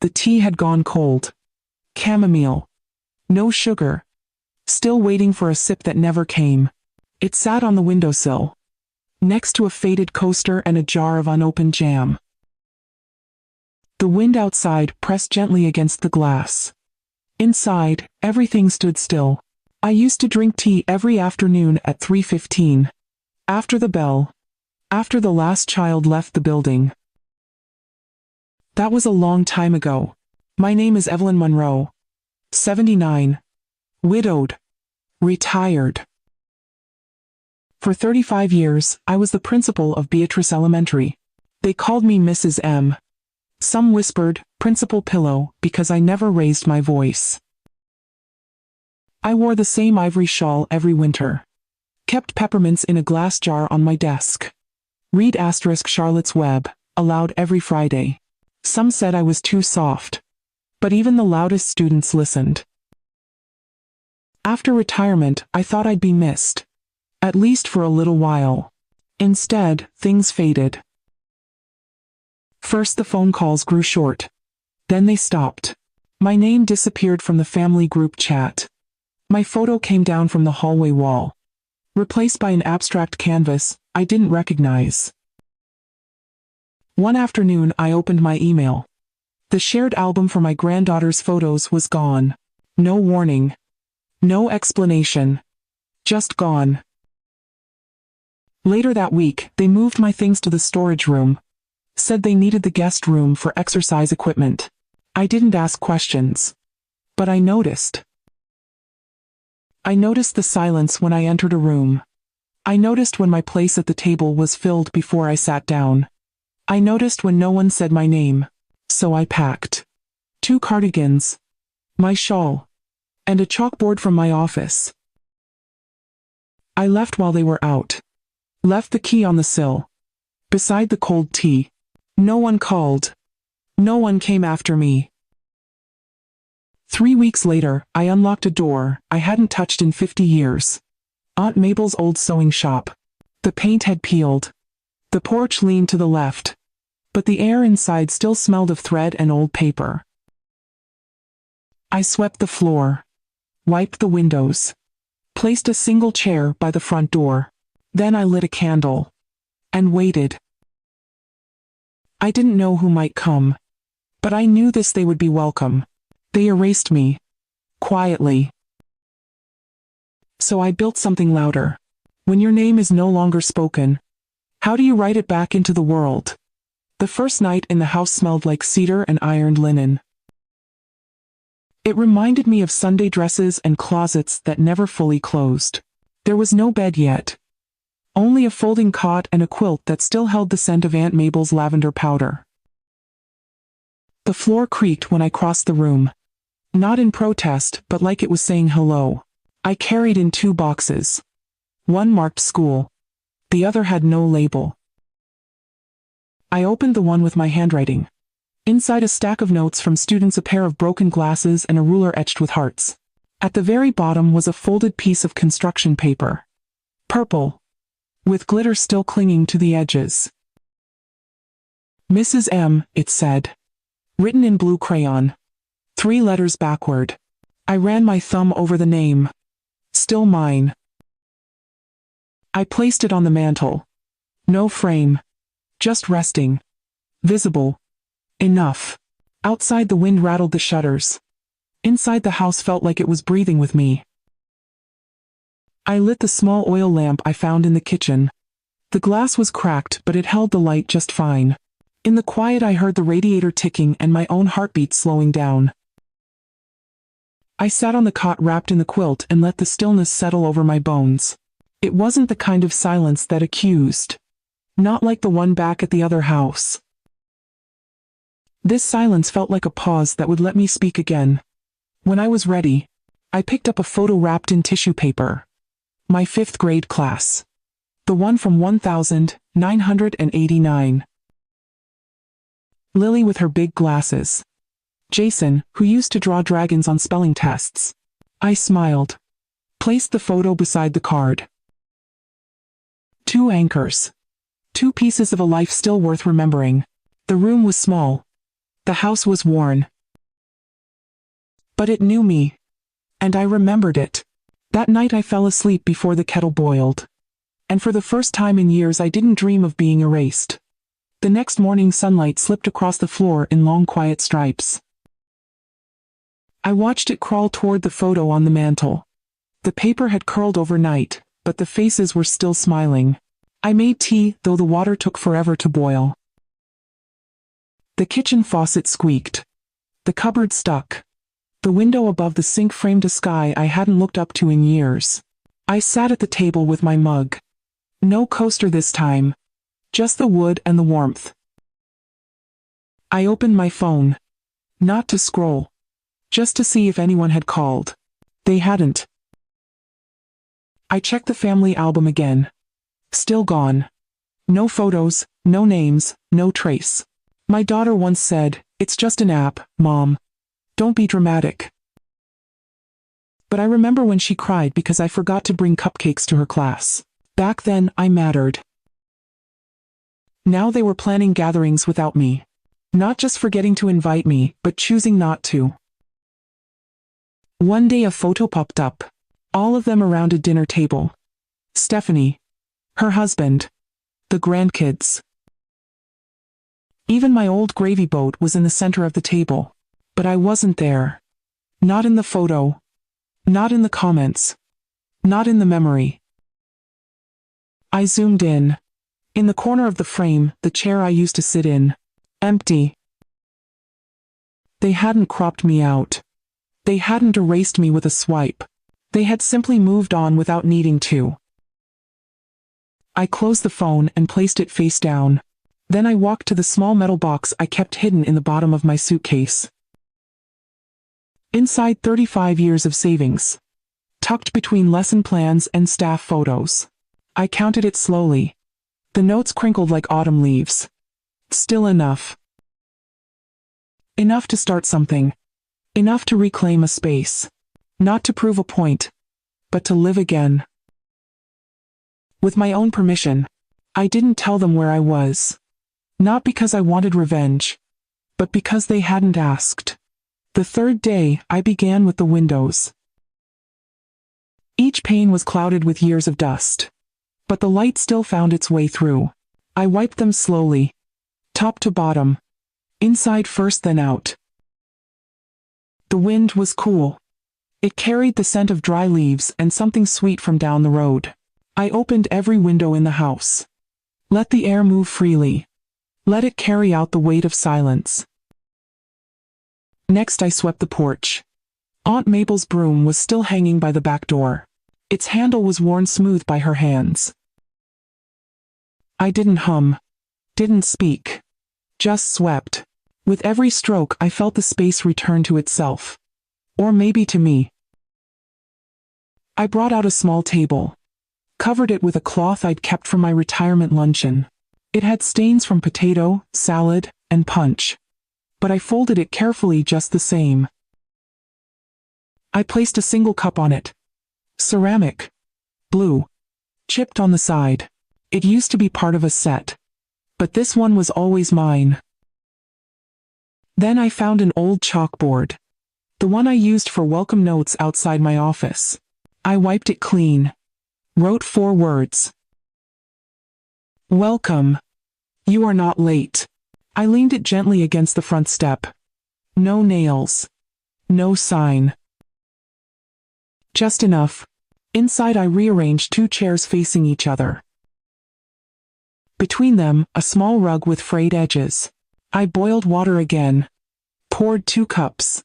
The tea had gone cold. Chamomile. No sugar. Still waiting for a sip that never came. It sat on the windowsill, next to a faded coaster and a jar of unopened jam. The wind outside pressed gently against the glass. Inside, everything stood still. I used to drink tea every afternoon at 3:15. After the bell. After the last child left the building. That was a long time ago. My name is Evelyn Monroe. 79. Widowed. Retired. For 35 years, I was the principal of Beatrice Elementary. They called me Mrs. M. Some whispered, Principal Pillow, because I never raised my voice. I wore the same ivory shawl every winter. Kept peppermints in a glass jar on my desk. Read * Charlotte's Web, aloud every Friday. Some said I was too soft. But even the loudest students listened. After retirement, I thought I'd be missed. At least for a little while. Instead, things faded. First the phone calls grew short. Then they stopped. My name disappeared from the family group chat. My photo came down from the hallway wall. Replaced by an abstract canvas I didn't recognize. One afternoon I opened my email. The shared album for my granddaughter's photos was gone. No warning. No explanation. Just gone. Later that week, they moved my things to the storage room. Said they needed the guest room for exercise equipment. I didn't ask questions. But I noticed. I noticed the silence when I entered a room. I noticed when my place at the table was filled before I sat down. I noticed when no one said my name. So I packed 2 cardigans, my shawl, and a chalkboard from my office. I left while they were out. Left the key on the sill. Beside the cold tea. No one called. No one came after me. 3 weeks later, I unlocked a door I hadn't touched in 50 years. Aunt Mabel's old sewing shop. The paint had peeled. The porch leaned to the left. But the air inside still smelled of thread and old paper. I swept the floor. Wiped the windows. Placed a single chair by the front door. Then I lit a candle. And waited. I didn't know who might come. But I knew they would be welcome. They erased me. Quietly. So I built something louder. When your name is no longer spoken, how do you write it back into the world? The first night in the house smelled like cedar and ironed linen. It reminded me of Sunday dresses and closets that never fully closed. There was no bed yet. Only a folding cot and a quilt that still held the scent of Aunt Mabel's lavender powder. The floor creaked when I crossed the room. Not in protest, but like it was saying hello. I carried in 2 boxes. One marked school. The other had no label. I opened the one with my handwriting. Inside a stack of notes from students, a pair of broken glasses and a ruler etched with hearts. At the very bottom was a folded piece of construction paper. Purple. With glitter still clinging to the edges. Mrs. M, it said. Written in blue crayon. 3 letters backward. I ran my thumb over the name. Still mine. I placed it on the mantel. No frame. Just resting. Visible. Enough. Outside the wind rattled the shutters. Inside the house felt like it was breathing with me. I lit the small oil lamp I found in the kitchen. The glass was cracked, but it held the light just fine. In the quiet I heard the radiator ticking and my own heartbeat slowing down. I sat on the cot wrapped in the quilt and let the stillness settle over my bones. It wasn't the kind of silence that accused. Not like the one back at the other house. This silence felt like a pause that would let me speak again. When I was ready, I picked up a photo wrapped in tissue paper. My 5th grade class. The one from 1989. Lily with her big glasses. Jason, who used to draw dragons on spelling tests. I smiled. Placed the photo beside the card. 2 anchors. 2 pieces of a life still worth remembering. The room was small. The house was worn. But it knew me. And I remembered it. That night I fell asleep before the kettle boiled. And for the first time in years I didn't dream of being erased. The next morning sunlight slipped across the floor in long quiet stripes. I watched it crawl toward the photo on the mantel. The paper had curled overnight, but the faces were still smiling. I made tea, though the water took forever to boil. The kitchen faucet squeaked. The cupboard stuck. The window above the sink framed a sky I hadn't looked up to in years. I sat at the table with my mug. No coaster this time. Just the wood and the warmth. I opened my phone. Not to scroll. Just to see if anyone had called. They hadn't. I checked the family album again. Still gone. No photos, no names, no trace. My daughter once said, "It's just an app, Mom. Don't be dramatic." But I remember when she cried because I forgot to bring cupcakes to her class. Back then, I mattered. Now they were planning gatherings without me. Not just forgetting to invite me, but choosing not to. One day a photo popped up. All of them around a dinner table. Stephanie. Her husband. The grandkids. Even my old gravy boat was in the center of the table. But I wasn't there. Not in the photo. Not in the comments. Not in the memory. I zoomed in. In the corner of the frame, the chair I used to sit in. Empty. They hadn't cropped me out. They hadn't erased me with a swipe. They had simply moved on without needing to. I closed the phone and placed it face down. Then I walked to the small metal box I kept hidden in the bottom of my suitcase. Inside 35 years of savings. Tucked between lesson plans and staff photos. I counted it slowly. The notes crinkled like autumn leaves. Still enough. Enough to start something. Enough to reclaim a space. Not to prove a point, but to live again. With my own permission, I didn't tell them where I was. Not because I wanted revenge, but because they hadn't asked. The third day, I began with the windows. Each pane was clouded with years of dust. But the light still found its way through. I wiped them slowly. Top to bottom. Inside first then out. The wind was cool. It carried the scent of dry leaves and something sweet from down the road. I opened every window in the house. Let the air move freely. Let it carry out the weight of silence. Next I swept the porch. Aunt Mabel's broom was still hanging by the back door. Its handle was worn smooth by her hands. I didn't hum. Didn't speak. Just swept. With every stroke I felt the space return to itself. Or maybe to me. I brought out a small table. Covered it with a cloth I'd kept from my retirement luncheon. It had stains from potato, salad, and punch. But I folded it carefully just the same. I placed a single cup on it. Ceramic. Blue. Chipped on the side. It used to be part of a set. But this one was always mine. Then I found an old chalkboard. The one I used for welcome notes outside my office. I wiped it clean. Wrote 4 words. Welcome. You are not late. I leaned it gently against the front step. No nails. No sign. Just enough. Inside I rearranged 2 chairs facing each other. Between them, a small rug with frayed edges. I boiled water again. Poured 2 cups.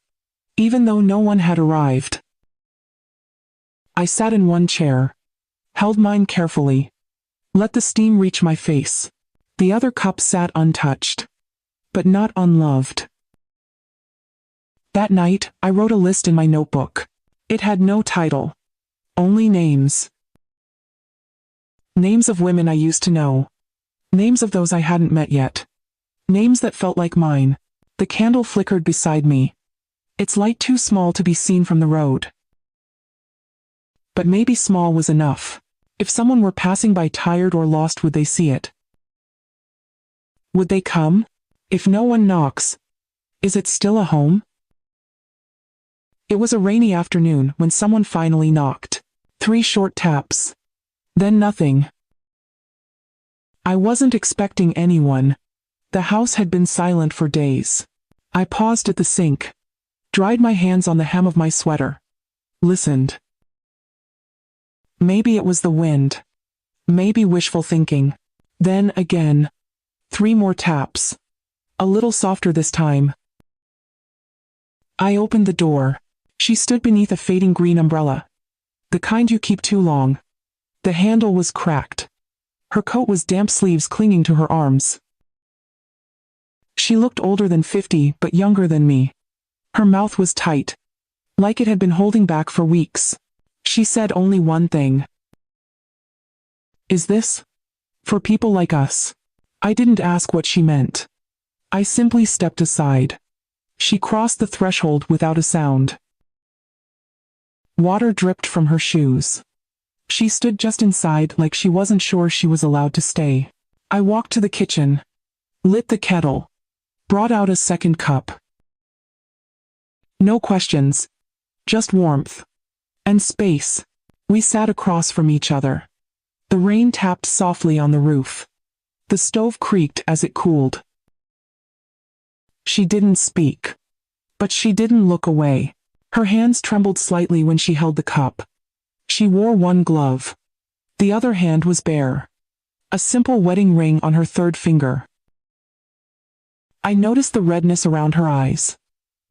Even though no one had arrived. I sat in one chair. Held mine carefully. Let the steam reach my face. The other cup sat untouched. But not unloved. That night, I wrote a list in my notebook. It had no title. Only names. Names of women I used to know. Names of those I hadn't met yet. Names that felt like mine. The candle flickered beside me. Its light too small to be seen from the road. But maybe small was enough. If someone were passing by tired or lost, would they see it? Would they come? If no one knocks. Is it still a home? It was a rainy afternoon when someone finally knocked. 3 short taps. Then nothing. I wasn't expecting anyone. The house had been silent for days. I paused at the sink, dried my hands on the hem of my sweater, listened. Maybe it was the wind. Maybe wishful thinking. Then again. 3 more taps. A little softer this time. I opened the door. She stood beneath a fading green umbrella. The kind you keep too long. The handle was cracked. Her coat was damp, sleeves clinging to her arms. She looked older than 50, but younger than me. Her mouth was tight, like it had been holding back for weeks. She said only one thing. Is this for people like us? I didn't ask what she meant. I simply stepped aside. She crossed the threshold without a sound. Water dripped from her shoes. She stood just inside like she wasn't sure she was allowed to stay. I walked to the kitchen, lit the kettle, brought out a second cup. No questions, just warmth and space. We sat across from each other. The rain tapped softly on the roof. The stove creaked as it cooled. She didn't speak, but she didn't look away. Her hands trembled slightly when she held the cup. She wore one glove. The other hand was bare. A simple wedding ring on her third finger. I noticed the redness around her eyes.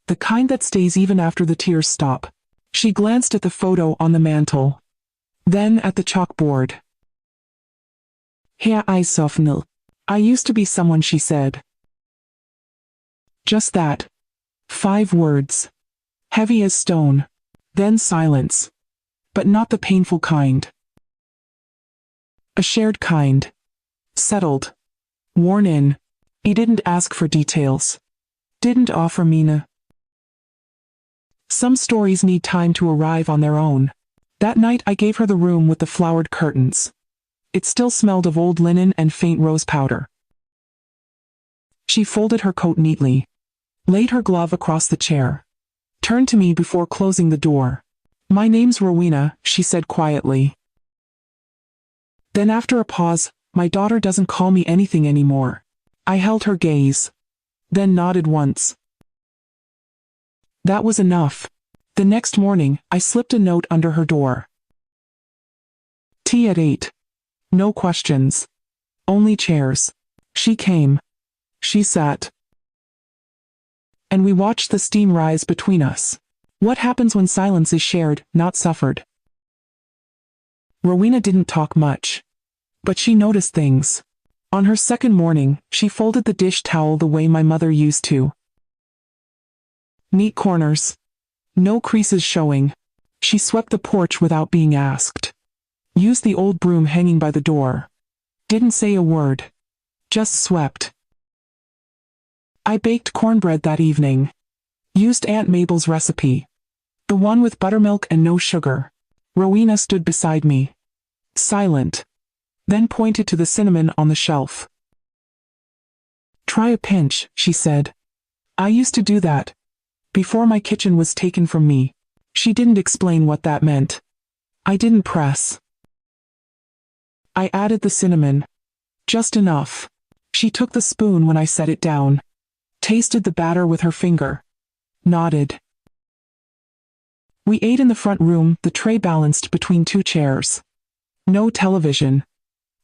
The kind that stays even after the tears stop. She glanced at the photo on the mantel. Then at the chalkboard. Herr Eishoffnel. I used to be someone, she said. Just that. 5 words. Heavy as stone. Then silence. But not the painful kind. A shared kind. Settled. Worn in. He didn't ask for details. Didn't offer Mina. Some stories need time to arrive on their own. That night I gave her the room with the flowered curtains. It still smelled of old linen and faint rose powder. She folded her coat neatly, laid her glove across the chair, turned to me before closing the door. My name's Rowena, she said quietly. Then after a pause, my daughter doesn't call me anything anymore. I held her gaze, then nodded once. That was enough. The next morning, I slipped a note under her door. Tea at 8. No questions. Only chairs. She came. She sat. And we watched the steam rise between us. What happens when silence is shared, not suffered? Rowena didn't talk much. But she noticed things. On her second morning, she folded the dish towel the way my mother used to. Neat corners. No creases showing. She swept the porch without being asked. Used the old broom hanging by the door. Didn't say a word. Just swept. I baked cornbread that evening. Used Aunt Mabel's recipe. The one with buttermilk and no sugar. Rowena stood beside me. Silent. Then pointed to the cinnamon on the shelf. Try a pinch, she said. I used to do that. Before my kitchen was taken from me. She didn't explain what that meant. I didn't press. I added the cinnamon. Just enough. She took the spoon when I set it down. Tasted the batter with her finger. Nodded. We ate in the front room, the tray balanced between 2 chairs. No television.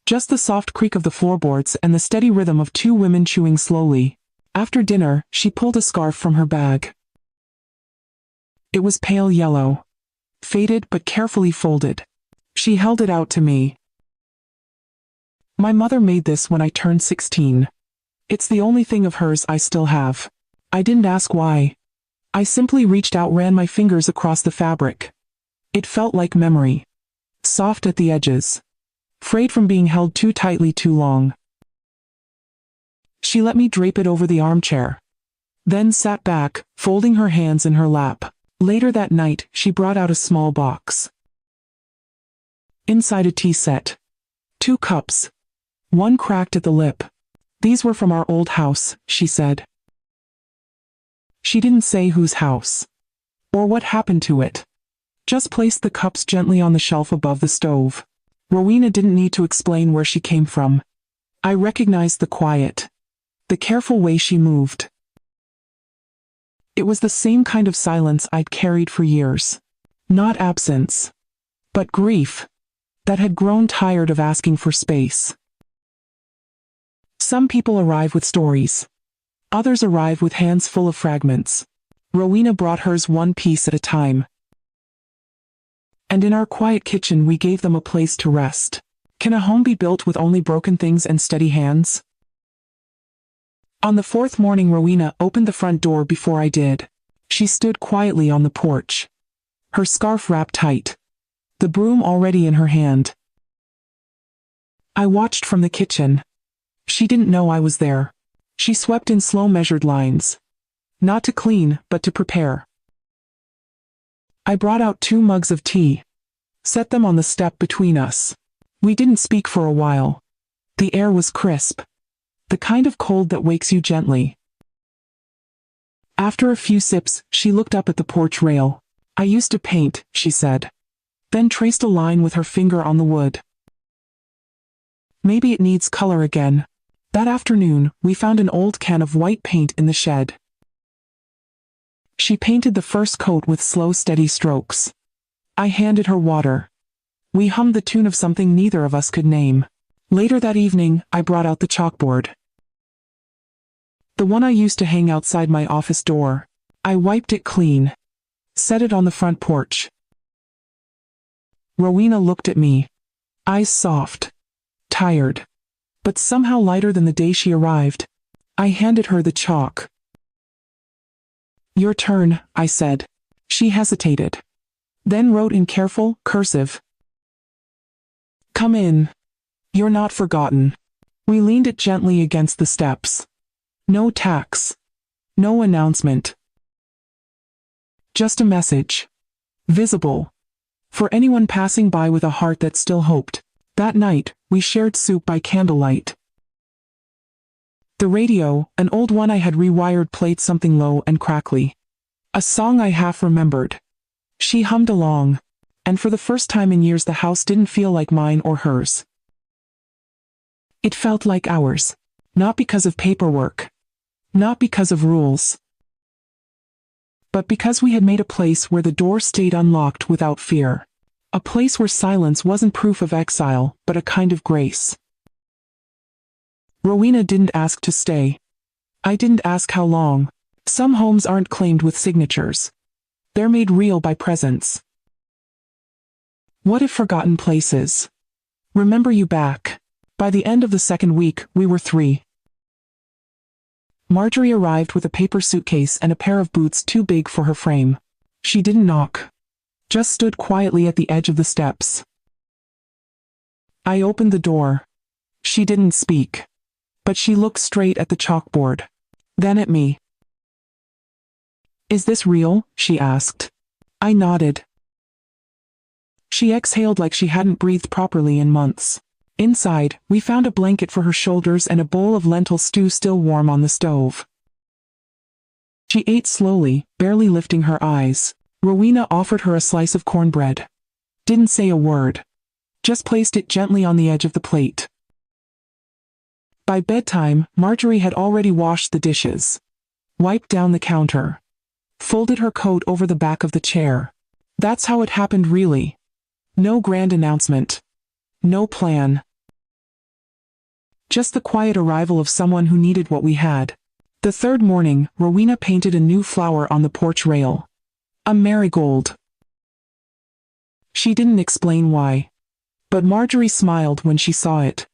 Just the soft creak of the floorboards and the steady rhythm of 2 women chewing slowly. After dinner, she pulled a scarf from her bag. It was pale yellow. Faded but carefully folded. She held it out to me. My mother made this when I turned 16. It's the only thing of hers I still have. I didn't ask why. I simply reached out, ran my fingers across the fabric. It felt like memory. Soft at the edges. Frayed from being held too tightly too long. She let me drape it over the armchair. Then sat back, folding her hands in her lap. Later that night, she brought out a small box. Inside a tea set. 2 cups. One cracked at the lip. These were from our old house, she said. She didn't say whose house, or what happened to it. Just placed the cups gently on the shelf above the stove. Rowena didn't need to explain where she came from. I recognized the quiet, the careful way she moved. It was the same kind of silence I'd carried for years. Not absence, but grief, that had grown tired of asking for space. Some people arrive with stories. Others arrive with hands full of fragments. Rowena brought hers one piece at a time. And in our quiet kitchen we gave them a place to rest. Can a home be built with only broken things and steady hands? On the fourth morning Rowena opened the front door before I did. She stood quietly on the porch, her scarf wrapped tight, the broom already in her hand. I watched from the kitchen. She didn't know I was there. She swept in slow measured lines. Not to clean, but to prepare. I brought out 2 mugs of tea, set them on the step between us. We didn't speak for a while. The air was crisp, the kind of cold that wakes you gently. After a few sips, she looked up at the porch rail. I used to paint, she said, then traced a line with her finger on the wood. Maybe it needs color again. That afternoon, we found an old can of white paint in the shed. She painted the first coat with slow, steady strokes. I handed her water. We hummed the tune of something neither of us could name. Later that evening, I brought out the chalkboard. The one I used to hang outside my office door. I wiped it clean, set it on the front porch. Rowena looked at me, eyes soft, tired, but somehow lighter than the day she arrived. I handed her the chalk. Your turn, I said. She hesitated, then wrote in careful, cursive. Come in. You're not forgotten. We leaned it gently against the steps. No tacks. No announcement. Just a message. Visible. For anyone passing by with a heart that still hoped. That night, we shared soup by candlelight. The radio, an old one I had rewired, played something low and crackly. A song I half remembered. She hummed along, and for the first time in years the house didn't feel like mine or hers. It felt like ours. Not because of paperwork. Not because of rules. But because we had made a place where the door stayed unlocked without fear. A place where silence wasn't proof of exile, but a kind of grace. Rowena didn't ask to stay. I didn't ask how long. Some homes aren't claimed with signatures. They're made real by presence. What if forgotten places remember you back? By the end of the second week, we were 3. Marjorie arrived with a paper suitcase and a pair of boots too big for her frame. She didn't knock. Just stood quietly at the edge of the steps. I opened the door. She didn't speak. But she looked straight at the chalkboard. Then at me. Is this real? She asked. I nodded. She exhaled like she hadn't breathed properly in months. Inside, we found a blanket for her shoulders and a bowl of lentil stew still warm on the stove. She ate slowly, barely lifting her eyes. Rowena offered her a slice of cornbread. Didn't say a word. Just placed it gently on the edge of the plate. By bedtime, Marjorie had already washed the dishes, wiped down the counter, folded her coat over the back of the chair. That's how it happened, really. No grand announcement. No plan. Just the quiet arrival of someone who needed what we had. The third morning, Rowena painted a new flower on the porch rail. A marigold. She didn't explain why. But Marjorie smiled when she saw it.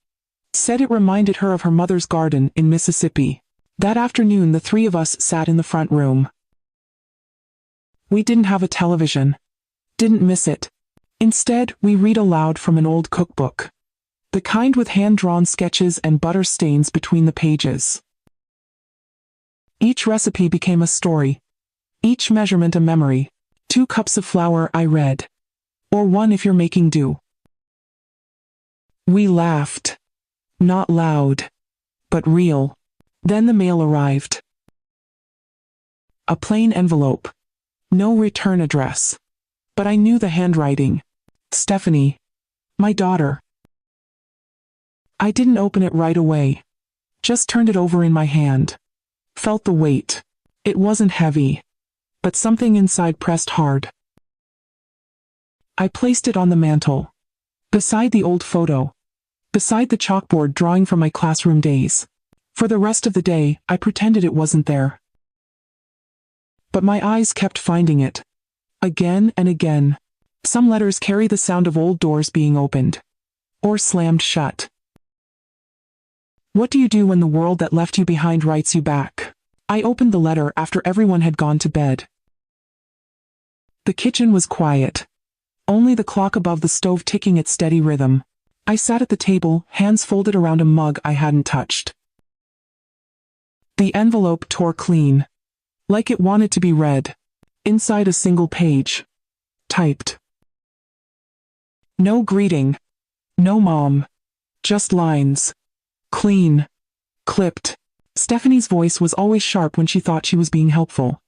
Said it reminded her of her mother's garden in Mississippi. That afternoon the 3 of us sat in the front room. We didn't have a television. Didn't miss it. Instead, we read aloud from an old cookbook. The kind with hand-drawn sketches and butter stains between the pages. Each recipe became a story. Each measurement a memory. 2 cups of flour, I read. Or 1 if you're making do. We laughed. Not loud. But real. Then the mail arrived. A plain envelope. No return address. But I knew the handwriting. Stephanie. My daughter. I didn't open it right away. Just turned it over in my hand. Felt the weight. It wasn't heavy. But something inside pressed hard. I placed it on the mantel. Beside the old photo. Beside the chalkboard drawing from my classroom days. For the rest of the day, I pretended it wasn't there. But my eyes kept finding it. Again and again. Some letters carry the sound of old doors being opened. Or slammed shut. What do you do when the world that left you behind writes you back? I opened the letter after everyone had gone to bed. The kitchen was quiet. Only the clock above the stove ticking its steady rhythm. I sat at the table, hands folded around a mug I hadn't touched. The envelope tore clean. Like it wanted to be read. Inside a single page. Typed. No greeting. No mom. Just lines. Clean. Clipped. Stephanie's voice was always sharp when she thought she was being helpful.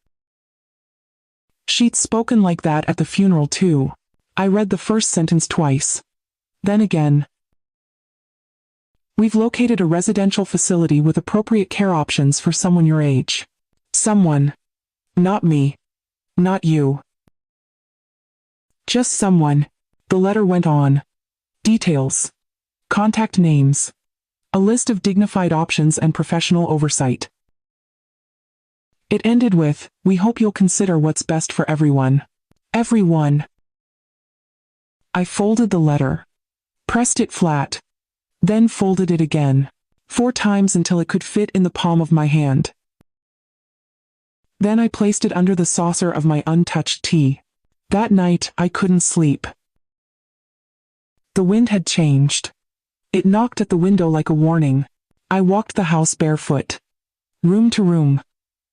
She'd spoken like that at the funeral too. I read the first sentence twice. Then again. We've located a residential facility with appropriate care options for someone your age. Someone. Not me. Not you. Just someone. The letter went on. Details. Contact names. A list of dignified options and professional oversight. It ended with, "We hope you'll consider what's best for everyone." Everyone. I folded the letter. Pressed it flat. Then folded it again. 4 times until it could fit in the palm of my hand. Then I placed it under the saucer of my untouched tea. That night, I couldn't sleep. The wind had changed. It knocked at the window like a warning. I walked the house barefoot. Room to room.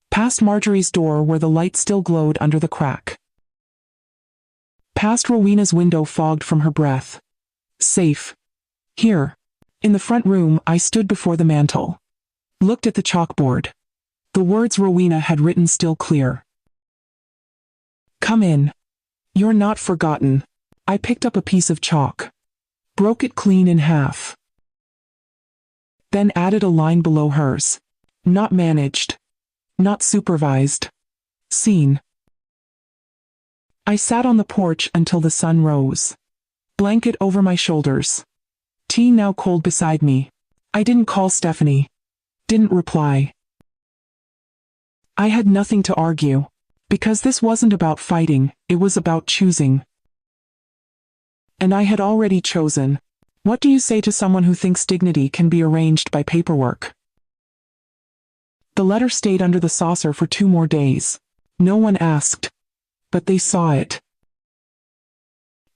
Past Marjorie's door where the light still glowed under the crack. Past Rowena's window fogged from her breath. Safe. Here. In the front room, I stood before the mantel. Looked at the chalkboard. The words Rowena had written still clear. Come in. You're not forgotten. I picked up a piece of chalk. Broke it clean in half. Then added a line below hers. Not managed. Not supervised. Seen. I sat on the porch until the sun rose. Blanket over my shoulders. Tea now cold beside me. I didn't call Stephanie. Didn't reply. I had nothing to argue. Because this wasn't about fighting, it was about choosing. And I had already chosen. What do you say to someone who thinks dignity can be arranged by paperwork? The letter stayed under the saucer for 2 more days. No one asked. But they saw it.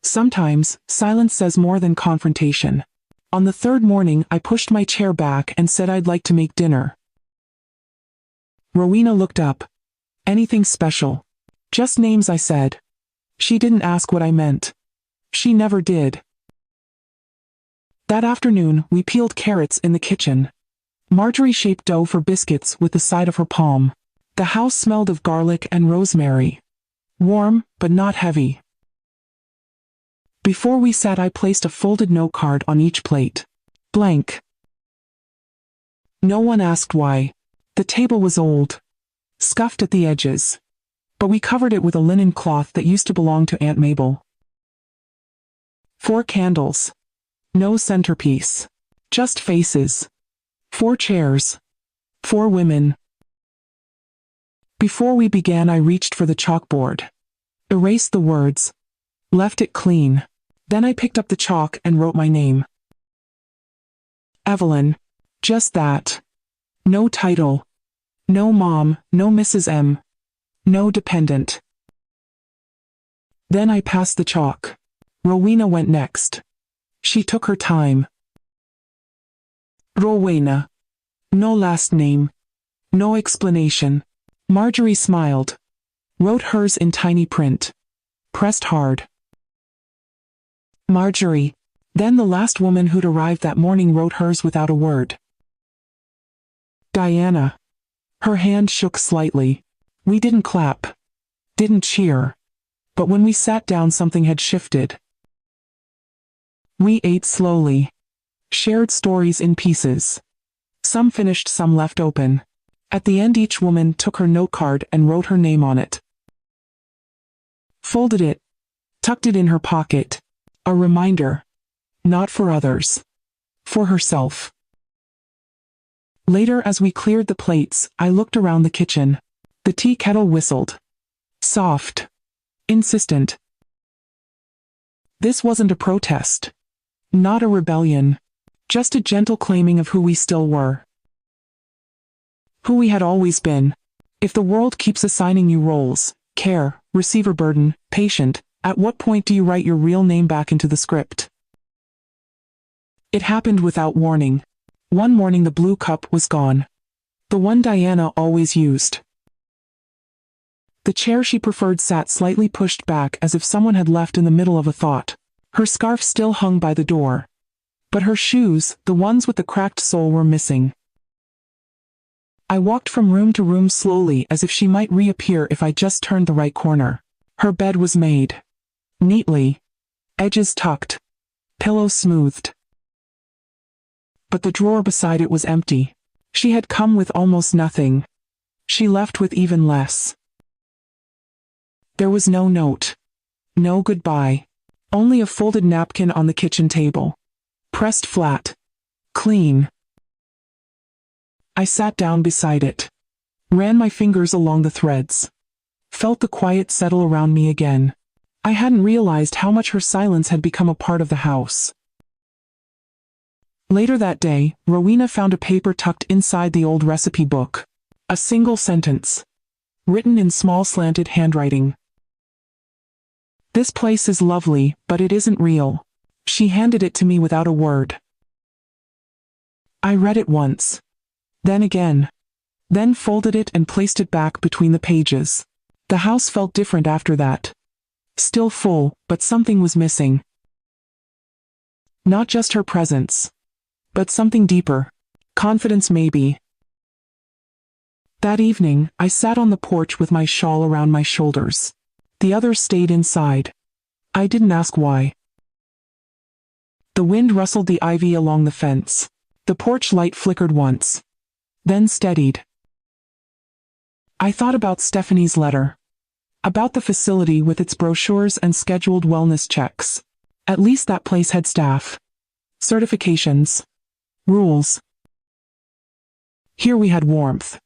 Sometimes, silence says more than confrontation. On the 3rd morning, I pushed my chair back and said I'd like to make dinner. Rowena looked up. Anything special? Just names, I said. She didn't ask what I meant. She never did. That afternoon, we peeled carrots in the kitchen. Marjorie shaped dough for biscuits with the side of her palm. The house smelled of garlic and rosemary. Warm, but not heavy. Before we sat, I placed a folded note card on each plate. Blank. No one asked why. The table was old. Scuffed at the edges. But we covered it with a linen cloth that used to belong to Aunt Mabel. 4 candles. No centerpiece. Just faces. 4 chairs. 4 women. Before we began, I reached for the chalkboard. Erased the words. Left it clean. Then I picked up the chalk and wrote my name. Evelyn. Just that. No title. No mom, no Mrs. M. No dependent. Then I passed the chalk. Rowena went next. She took her time. Rowena. No last name. No explanation. Marjorie smiled. Wrote hers in tiny print. Pressed hard. Marjorie. Then the last woman who'd arrived that morning wrote hers without a word. Diana. Her hand shook slightly. We didn't clap, didn't cheer, but when we sat down something had shifted. We ate slowly, shared stories in pieces. Some finished, some left open. At the end each woman took her note card and wrote her name on it. Folded it, tucked it in her pocket. A reminder. Not for others. For herself. Later, as we cleared the plates, I looked around the kitchen. The tea kettle whistled. Soft. Insistent. This wasn't a protest. Not a rebellion. Just a gentle claiming of who we still were. Who we had always been. If the world keeps assigning you roles, care, receiver burden, patient, at what point do you write your real name back into the script? It happened without warning. One morning the blue cup was gone. The one Diana always used. The chair she preferred sat slightly pushed back as if someone had left in the middle of a thought. Her scarf still hung by the door. But her shoes, the ones with the cracked sole, were missing. I walked from room to room slowly as if she might reappear if I just turned the right corner. Her bed was made. Neatly. Edges tucked. Pillows smoothed. But the drawer beside it was empty. She had come with almost nothing. She left with even less. There was no note. No goodbye. Only a folded napkin on the kitchen table. Pressed flat. Clean. I sat down beside it. Ran my fingers along the threads. Felt the quiet settle around me again. I hadn't realized how much her silence had become a part of the house. Later that day, Rowena found a paper tucked inside the old recipe book. A single sentence. Written in small slanted handwriting. This place is lovely, but it isn't real. She handed it to me without a word. I read it once. Then again. Then folded it and placed it back between the pages. The house felt different after that. Still full, but something was missing. Not just her presence. But something deeper. Confidence, maybe. That evening, I sat on the porch with my shawl around my shoulders. The others stayed inside. I didn't ask why. The wind rustled the ivy along the fence. The porch light flickered once. Then steadied. I thought about Stephanie's letter. About the facility with its brochures and scheduled wellness checks. At least that place had staff. Certifications. Rules. Here we had warmth.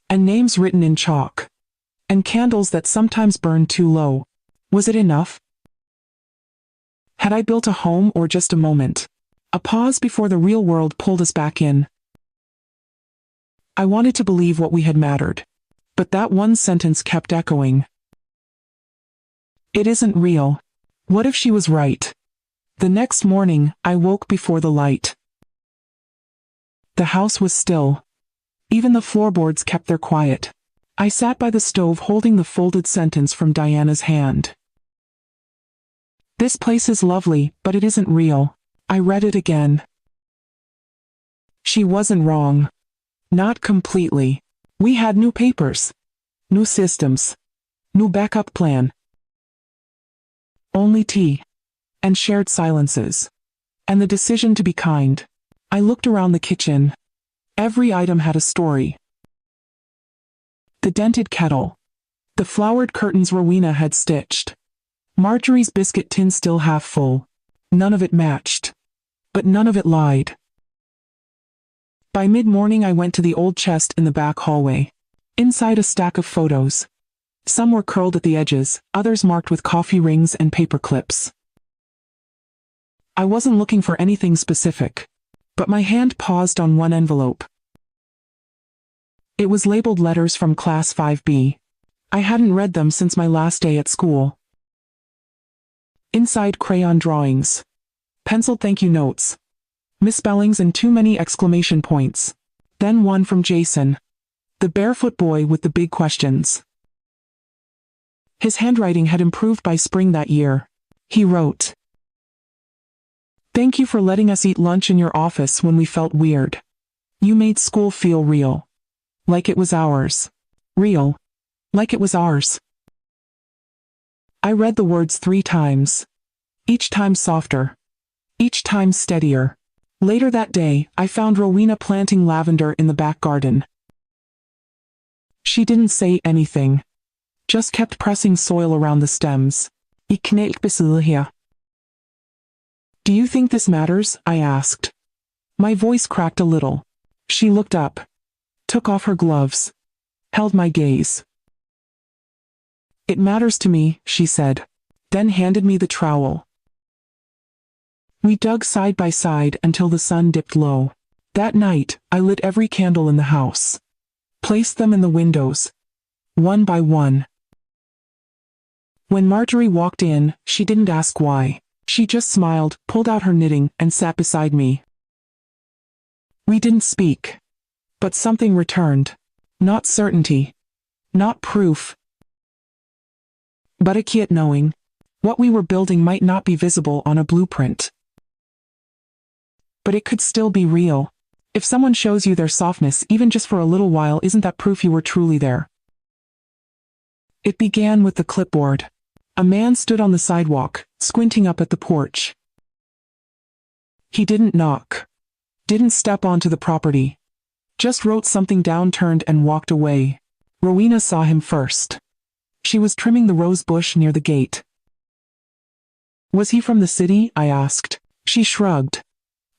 And names written in chalk. And candles that sometimes burned too low. Was it enough? Had I built a home or just a moment? A pause before the real world pulled us back in. I wanted to believe what we had mattered. But that one sentence kept echoing. It isn't real. What if she was right? The next morning, I woke before the light. The house was still. Even the floorboards kept their quiet. I sat by the stove holding the folded sentence from Diana's hand. This place is lovely, but it isn't real. I read it again. She wasn't wrong. Not completely. We had new papers. New systems. New backup plan. Only tea. And shared silences. And the decision to be kind. I looked around the kitchen. Every item had a story. The dented kettle. The flowered curtains Rowena had stitched. Marjorie's biscuit tin still half full. None of it matched. But none of it lied. By mid-morning I went to the old chest in the back hallway. Inside a stack of photos. Some were curled at the edges, others marked with coffee rings and paper clips. I wasn't looking for anything specific. But my hand paused on one envelope. It was labeled letters from Class 5B. I hadn't read them since my last day at school. Inside, crayon drawings. Penciled thank you notes. Misspellings and too many exclamation points. Then one from Jason. The barefoot boy with the big questions. His handwriting had improved by spring that year. He wrote, "Thank you for letting us eat lunch in your office when we felt weird. You made school feel real. Like it was ours. Real. like it was ours. I read the words 3 times. Each time softer. Each time steadier. Later that day, I found Rowena planting lavender in the back garden. She didn't say anything. Just kept pressing soil around the stems. I knælkbesider her. Do you think this matters? I asked. My voice cracked a little. She looked up. Took off her gloves. Held my gaze. It matters to me, she said. Then handed me the trowel. We dug side by side until the sun dipped low. That night, I lit every candle in the house. Placed them in the windows. One by one. When Marjorie walked in, she didn't ask why. She just smiled, pulled out her knitting, and sat beside me. We didn't speak. But something returned. Not certainty. Not proof. But a quiet knowing. What we were building might not be visible on a blueprint. But it could still be real. If someone shows you their softness even just for a little while, isn't that proof you were truly there? It began with the clipboard. A man stood on the sidewalk, squinting up at the porch. He didn't knock. Didn't step onto the property. Just wrote something down, turned and walked away. Rowena saw him first. She was trimming the rose bush near the gate. Was he from the city? I asked. She shrugged.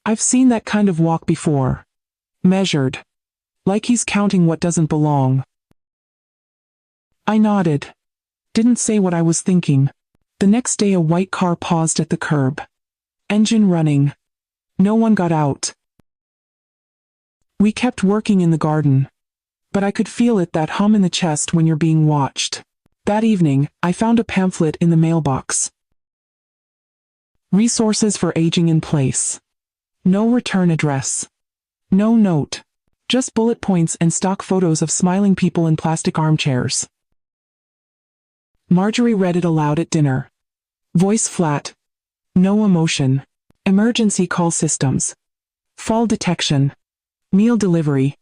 I've seen that kind of walk before. Measured. Like he's counting what doesn't belong. I nodded. Didn't say what I was thinking. The next day a white car paused at the curb. Engine running. No one got out. We kept working in the garden. But I could feel it, that hum in the chest when you're being watched. That evening, I found a pamphlet in the mailbox. Resources for aging in place. No return address. No note. Just bullet points and stock photos of smiling people in plastic armchairs. Marjorie read it aloud at dinner. Voice flat. No emotion. Emergency call systems. Fall detection. Meal delivery.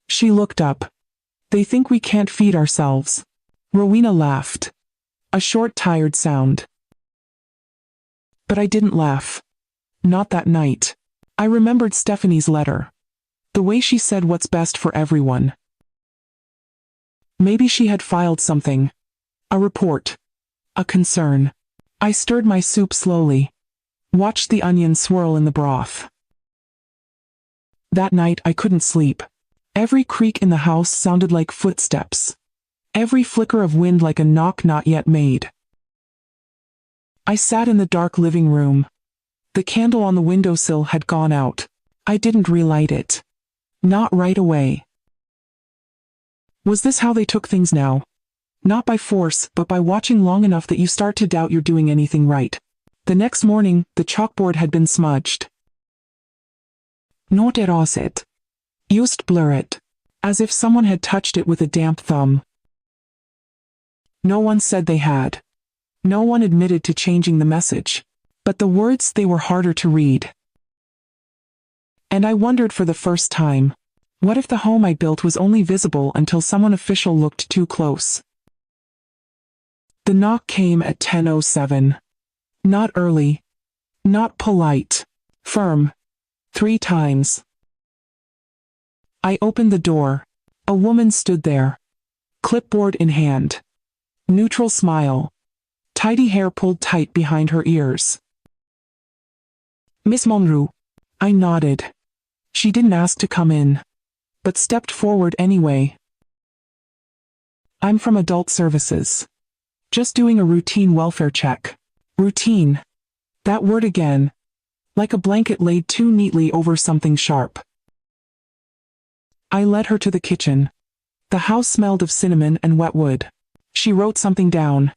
She looked up. They think we can't feed ourselves. Rowena laughed. A short, tired sound. But I didn't laugh. Not that night. I remembered Stephanie's letter. The way she said what's best for everyone. Maybe she had filed something. A report. A concern. I stirred my soup slowly. Watched the onions swirl in the broth. That night I couldn't sleep. Every creak in the house sounded like footsteps. Every flicker of wind like a knock not yet made. I sat in the dark living room. The candle on the windowsill had gone out. I didn't relight it. Not right away. Was this how they took things now? Not by force, but by watching long enough that you start to doubt you're doing anything right. The next morning, the chalkboard had been smudged. Not erased. Just blurred. As if someone had touched it with a damp thumb. No one said they had. No one admitted to changing the message. But the words, they were harder to read. And I wondered for the first time, what if the home I built was only visible until someone official looked too close? The knock came at 10:07. Not early. Not polite. Firm. 3 times. I opened the door. A woman stood there. Clipboard in hand. Neutral smile. Tidy hair pulled tight behind her ears. Miss Monroe. I nodded. She didn't ask to come in, but stepped forward anyway. I'm from Adult Services. Just doing a routine welfare check. Routine. That word again. Like a blanket laid too neatly over something sharp. I led her to the kitchen. The house smelled of cinnamon and wet wood. She wrote something down.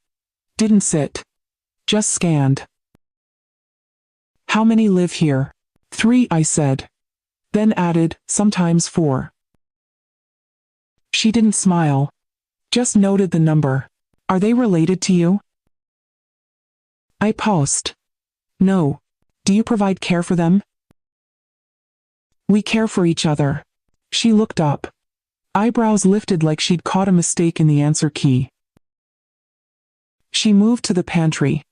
Didn't sit. Just scanned. How many live here? 3, I said. Then added, sometimes 4. She didn't smile. Just noted the number. Are they related to you? I paused. No. Do you provide care for them? We care for each other. She looked up. Eyebrows lifted like she'd caught a mistake in the answer key. She moved to the pantry,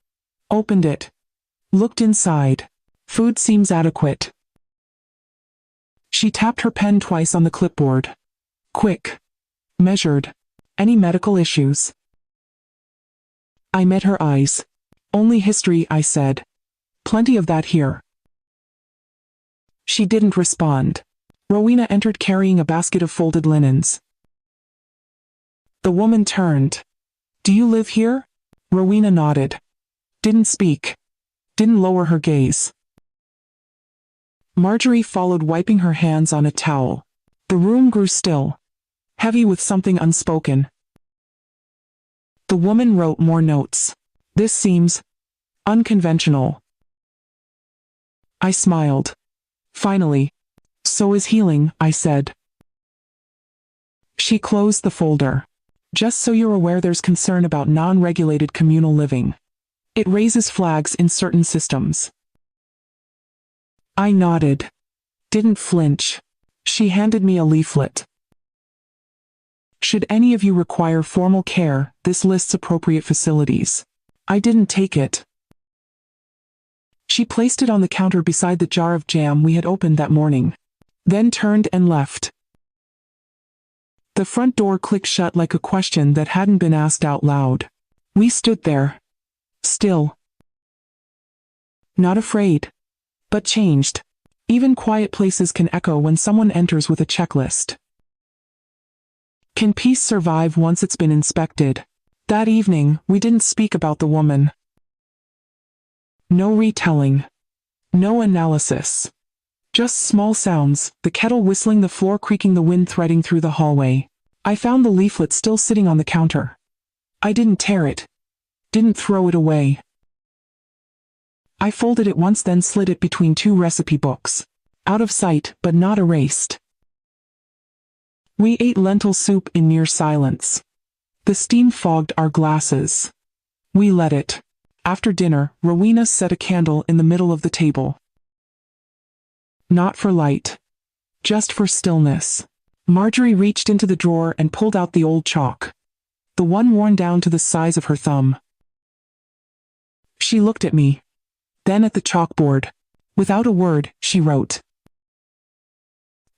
opened it, looked inside. Food seems adequate. She tapped her pen twice on the clipboard. Quick. Measured. Any medical issues? I met her eyes. Only history, I said. Plenty of that here. She didn't respond. Rowena entered carrying a basket of folded linens. The woman turned. Do you live here? Rowena nodded. Didn't speak. Didn't lower her gaze. Marjorie followed, wiping her hands on a towel. The room grew still, heavy with something unspoken. The woman wrote more notes. This seems unconventional. I smiled. Finally. So is healing, I said. She closed the folder. Just so you're aware, there's concern about non-regulated communal living. It raises flags in certain systems. I nodded. Didn't flinch. She handed me a leaflet. Should any of you require formal care, this lists appropriate facilities. I didn't take it. She placed it on the counter beside the jar of jam we had opened that morning, then turned and left. The front door clicked shut like a question that hadn't been asked out loud. We stood there. Still. Not afraid. But changed. Even quiet places can echo when someone enters with a checklist. Can peace survive once it's been inspected? That evening, we didn't speak about the woman. No retelling. No analysis. Just small sounds, the kettle whistling, the floor creaking, the wind threading through the hallway. I found the leaflet still sitting on the counter. I didn't tear it. Didn't throw it away. I folded it once, then slid it between two recipe books. Out of sight, but not erased. We ate lentil soup in near silence. The steam fogged our glasses. We let it. After dinner, Rowena set a candle in the middle of the table. Not for light. Just for stillness. Marjorie reached into the drawer and pulled out the old chalk. The one worn down to the size of her thumb. She looked at me. Then at the chalkboard. Without a word, she wrote.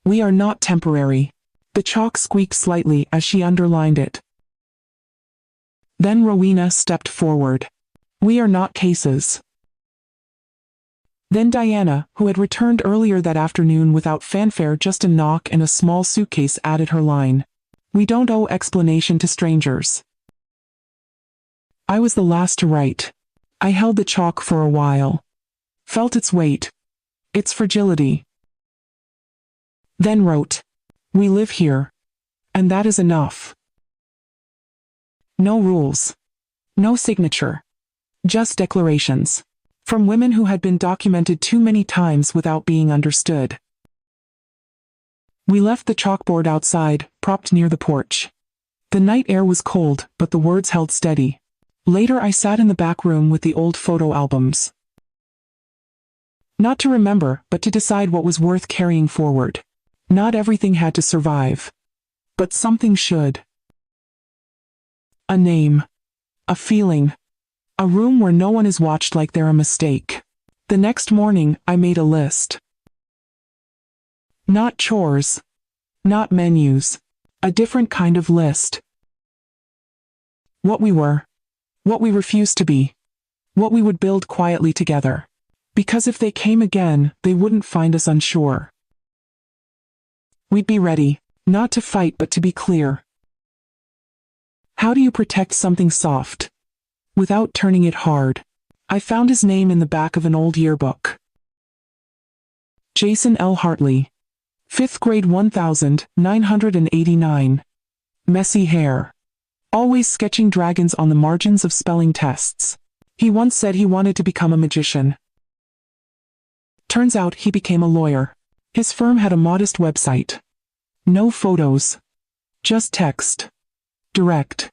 We are not temporary. The chalk squeaked slightly as she underlined it. Then Rowena stepped forward. We are not cases. Then Diana, who had returned earlier that afternoon without fanfare, just a knock and a small suitcase, added her line. We don't owe explanation to strangers. I was the last to write. I held the chalk for a while. Felt its weight. Its fragility. Then wrote. We live here. And that is enough. No rules. No signature. Just declarations. From women who had been documented too many times without being understood. We left the chalkboard outside, propped near the porch. The night air was cold, but the words held steady. Later I sat in the back room with the old photo albums. Not to remember, but to decide what was worth carrying forward. Not everything had to survive. But something should. A name. A feeling. A room where no one is watched like they're a mistake. The next morning, I made a list. Not chores. Not menus. A different kind of list. What we were. What we refused to be. What we would build quietly together. Because if they came again, they wouldn't find us unsure. We'd be ready, not to fight but to be clear. How do you protect something soft? Without turning it hard. I found his name in the back of an old yearbook. Jason L. Hartley. 5th grade 1989. Messy hair. Always sketching dragons on the margins of spelling tests. He once said he wanted to become a magician. Turns out he became a lawyer. His firm had a modest website. No photos. Just text. Direct.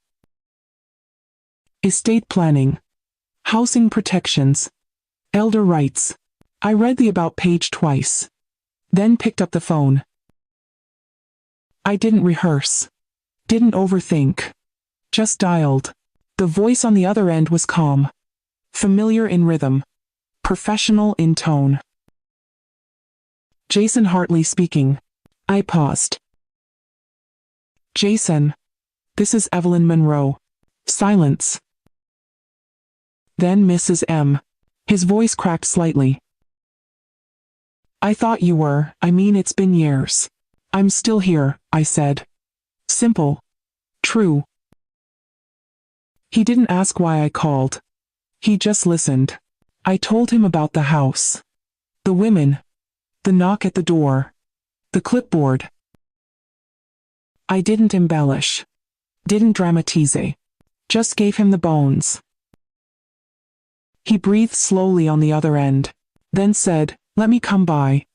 Estate planning. Housing protections. Elder rights. I read the about page twice. Then picked up the phone. I didn't rehearse. Didn't overthink. Just dialed. The voice on the other end was calm. Familiar in rhythm. Professional in tone. Jason Hartley speaking. I paused. Jason. This is Evelyn Monroe. Silence. Then Mrs. M. His voice cracked slightly. I thought you were, it's been years. I'm still here, I said. Simple. True. He didn't ask why I called. He just listened. I told him about the house. The women. The knock at the door. The clipboard. I didn't embellish. Didn't dramatize. Just gave him the bones. He breathed slowly on the other end. Then said, let me come by.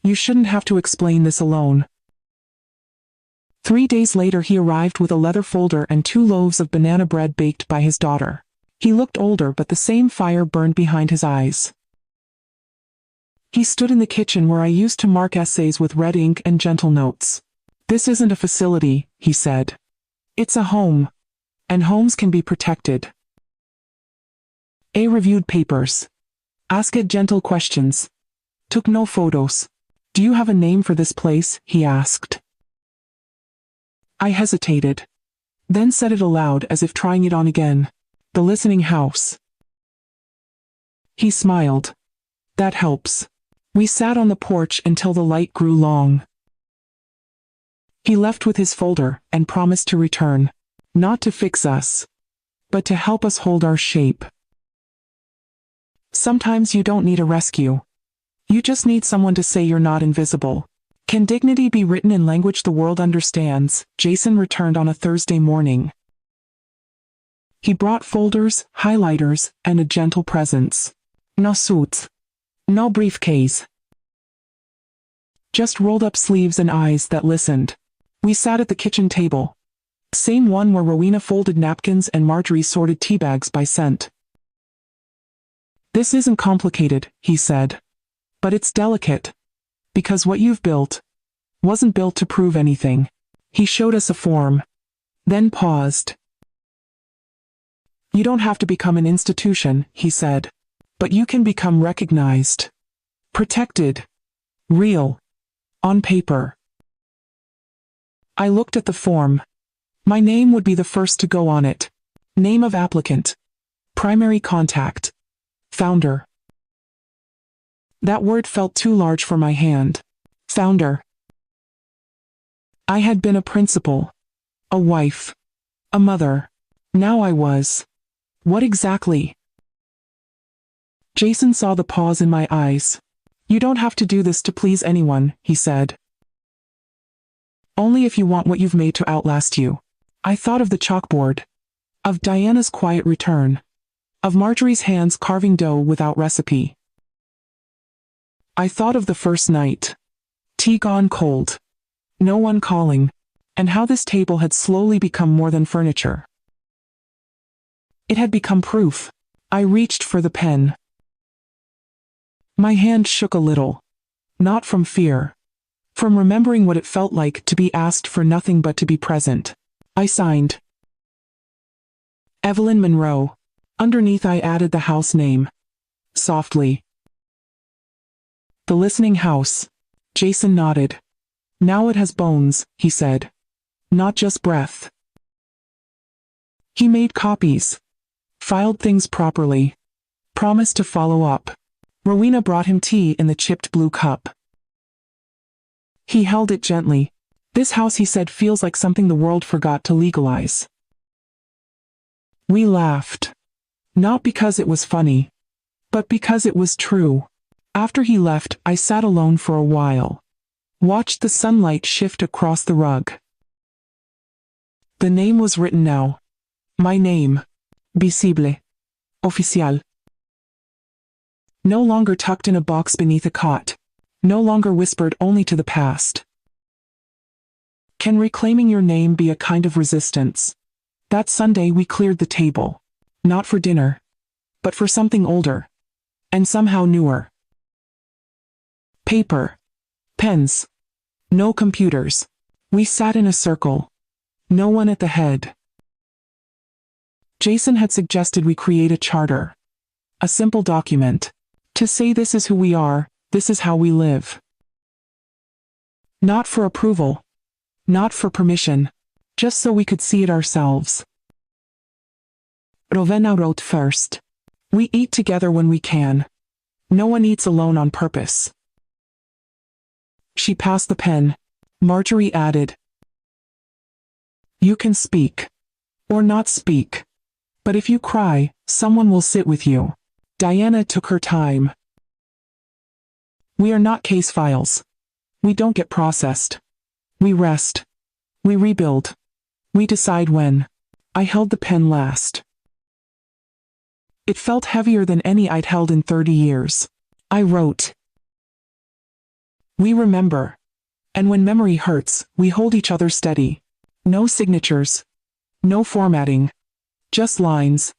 You shouldn't have to explain this alone. 3 days later he arrived with a leather folder and 2 loaves of banana bread baked by his daughter. He looked older, but the same fire burned behind his eyes. He stood in the kitchen where I used to mark essays with red ink and gentle notes. This isn't a facility, he said. It's a home. And homes can be protected. A reviewed papers. Asked gentle questions. Took no photos. Do you have a name for this place? He asked. I hesitated. Then said it aloud as if trying it on again. The listening house. He smiled. That helps. We sat on the porch until the light grew long. He left with his folder and promised to return. Not to fix us, but to help us hold our shape. Sometimes you don't need a rescue. You just need someone to say you're not invisible. Can dignity be written in language the world understands? Jason returned on a Thursday morning. He brought folders, highlighters, and a gentle presence. No suits. No briefcase. Just rolled up sleeves and eyes that listened. We sat at the kitchen table. Same one where Rowena folded napkins and Marjorie sorted tea bags by scent. This isn't complicated, he said. But it's delicate. Because what you've built wasn't built to prove anything. He showed us a form. Then paused. You don't have to become an institution, he said. But you can become recognized. Protected. Real. On paper. I looked at the form. My name would be the first to go on it. Name of applicant. Primary contact. Founder. That word felt too large for my hand. Founder. I had been a principal. A wife. A mother. Now I was. What exactly? Jason saw the pause in my eyes. You don't have to do this to please anyone, he said. Only if you want what you've made to outlast you. I thought of the chalkboard. Of Diana's quiet return. Of Marjorie's hands carving dough without recipe. I thought of the first night. Tea gone cold. No one calling. And how this table had slowly become more than furniture. It had become proof. I reached for the pen. My hand shook a little. Not from fear. From remembering what it felt like to be asked for nothing but to be present. I signed. Evelyn Monroe. Underneath I added the house name. Softly. The listening house. Jason nodded. Now it has bones, he said. Not just breath. He made copies. Filed things properly. Promised to follow up. Rowena brought him tea in the chipped blue cup. He held it gently. This house, he said, feels like something the world forgot to legalize. We laughed. Not because it was funny, but because it was true. After he left, I sat alone for a while. Watched the sunlight shift across the rug. The name was written now. My name. Visible. Oficial. No longer tucked in a box beneath a cot. No longer whispered only to the past. Can reclaiming your name be a kind of resistance? That Sunday we cleared the table. Not for dinner, but for something older. And somehow newer. Paper. Pens. No computers. We sat in a circle. No one at the head. Jason had suggested we create a charter. A simple document. To say this is who we are, this is how we live. Not for approval. Not for permission. Just so we could see it ourselves. Rowena wrote first. We eat together when we can. No one eats alone on purpose. She passed the pen. Marjorie added. You can speak. Or not speak. But if you cry, someone will sit with you. Diana took her time. We are not case files. We don't get processed. We rest. We rebuild. We decide when. I held the pen last. It felt heavier than any I'd held in 30 years. I wrote. We remember. And when memory hurts, we hold each other steady. No signatures. No formatting. Just lines.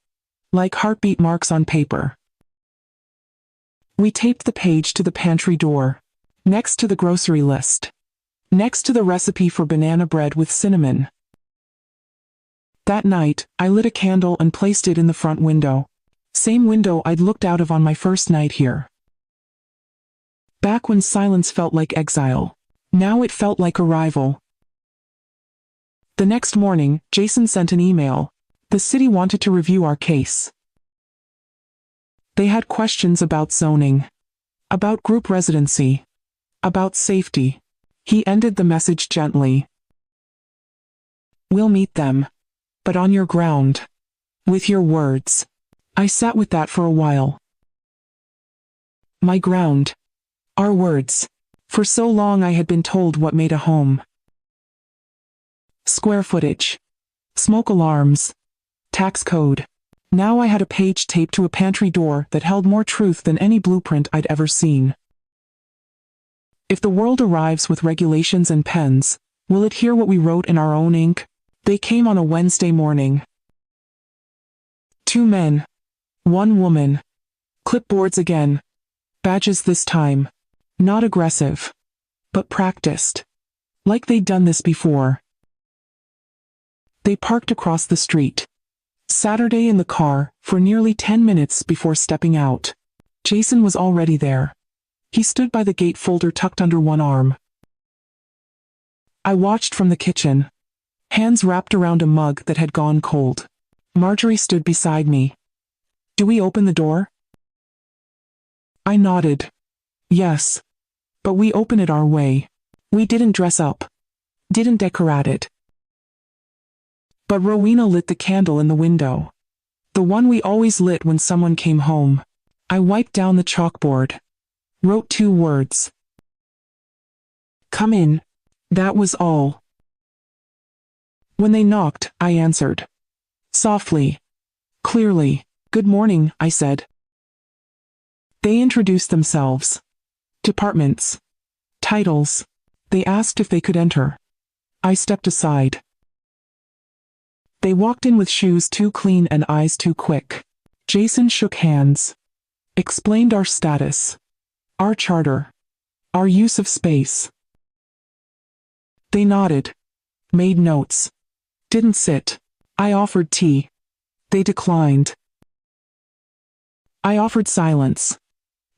Like heartbeat marks on paper. We taped the page to the pantry door. Next to the grocery list. Next to the recipe for banana bread with cinnamon. That night, I lit a candle and placed it in the front window. Same window I'd looked out of on my first night here. Back when silence felt like exile. Now it felt like arrival. The next morning, Jason sent an email. The city wanted to review our case. They had questions about zoning. About group residency. About safety. He ended the message gently. We'll meet them. But on your ground. With your words. I sat with that for a while. My ground. Our words. For so long I had been told what made a home. Square footage. Smoke alarms. Tax code. Now I had a page taped to a pantry door that held more truth than any blueprint I'd ever seen. If the world arrives with regulations and pens, will it hear what we wrote in our own ink? They came on a Wednesday morning. 2 men. 1 woman. Clipboards again. Badges this time. Not aggressive. But practiced. Like they'd done this before. They parked across the street. Saturday in the car, for nearly 10 minutes before stepping out. Jason was already there. He stood by the gate folder tucked under one arm. I watched from the kitchen. Hands wrapped around a mug that had gone cold. Marjorie stood beside me. Do we open the door? I nodded. Yes. But we open it our way. We didn't dress up. Didn't decorate it. But Rowena lit the candle in the window. The one we always lit when someone came home. I wiped down the chalkboard. Wrote 2 words. Come in. That was all. When they knocked, I answered. Softly. Clearly. Good morning, I said. They introduced themselves. Departments. Titles. They asked if they could enter. I stepped aside. They walked in with shoes too clean and eyes too quick. Jason shook hands. Explained our status. Our charter. Our use of space. They nodded. Made notes. Didn't sit. I offered tea. They declined. I offered silence.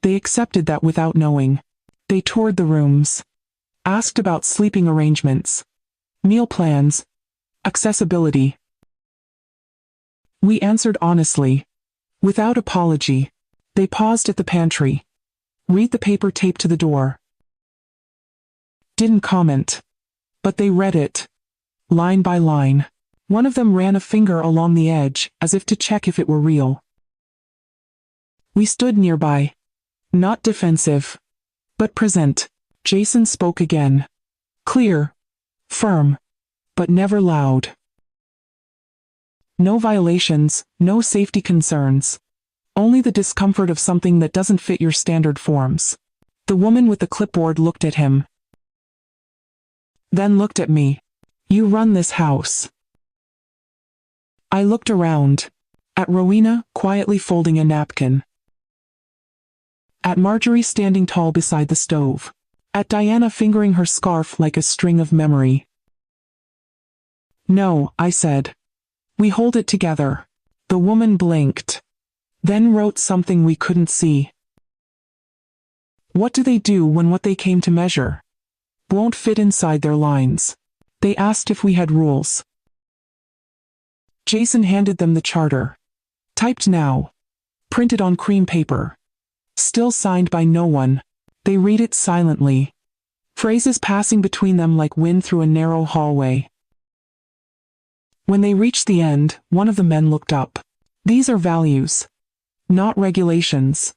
They accepted that without knowing. They toured the rooms. Asked about sleeping arrangements. Meal plans. Accessibility. We answered honestly. Without apology. They paused at the pantry. Read the paper taped to the door. Didn't comment. But they read it. Line by line. One of them ran a finger along the edge, as if to check if it were real. We stood nearby. Not defensive. But present. Jason spoke again. Clear. Firm. But never loud. No violations, no safety concerns. Only the discomfort of something that doesn't fit your standard forms. The woman with the clipboard looked at him. Then looked at me. You run this house. I looked around. At Rowena, quietly folding a napkin. At Marjorie standing tall beside the stove. At Diana fingering her scarf like a string of memory. No, I said. We hold it together. The woman blinked. Then wrote something we couldn't see. What do they do when what they came to measure won't fit inside their lines? They asked if we had rules. Jason handed them the charter. Typed now. Printed on cream paper. Still signed by no one. They read it silently. Phrases passing between them like wind through a narrow hallway. When they reached the end, one of the men looked up. These are values, not regulations.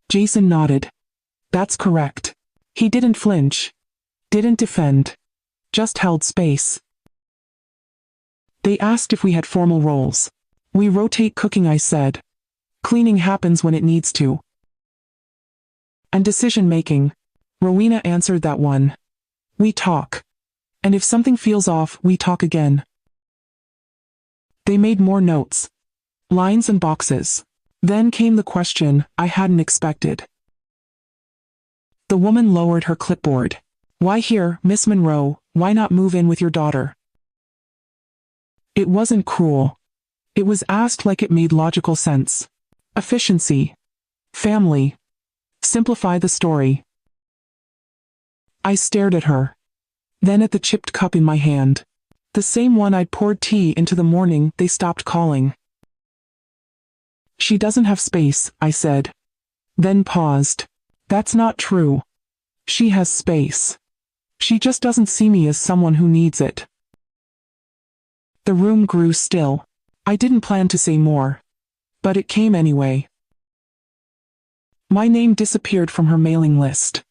Jason nodded. That's correct. He didn't flinch. Didn't defend. Just held space. They asked if we had formal roles. We rotate cooking, I said. Cleaning happens when it needs to. And decision-making. Rowena answered that one. We talk. And if something feels off, we talk again. They made more notes. Lines and boxes. Then came the question I hadn't expected. The woman lowered her clipboard. Why here, Miss Monroe? Why not move in with your daughter? It wasn't cruel. It was asked like it made logical sense. Efficiency. Family. Simplify the story. I stared at her. Then at the chipped cup in my hand. The same one I'd poured tea into the morning they stopped calling. She doesn't have space, I said. Then paused. That's not true. She has space. She just doesn't see me as someone who needs it. The room grew still. I didn't plan to say more. But it came anyway. My name disappeared from her mailing list.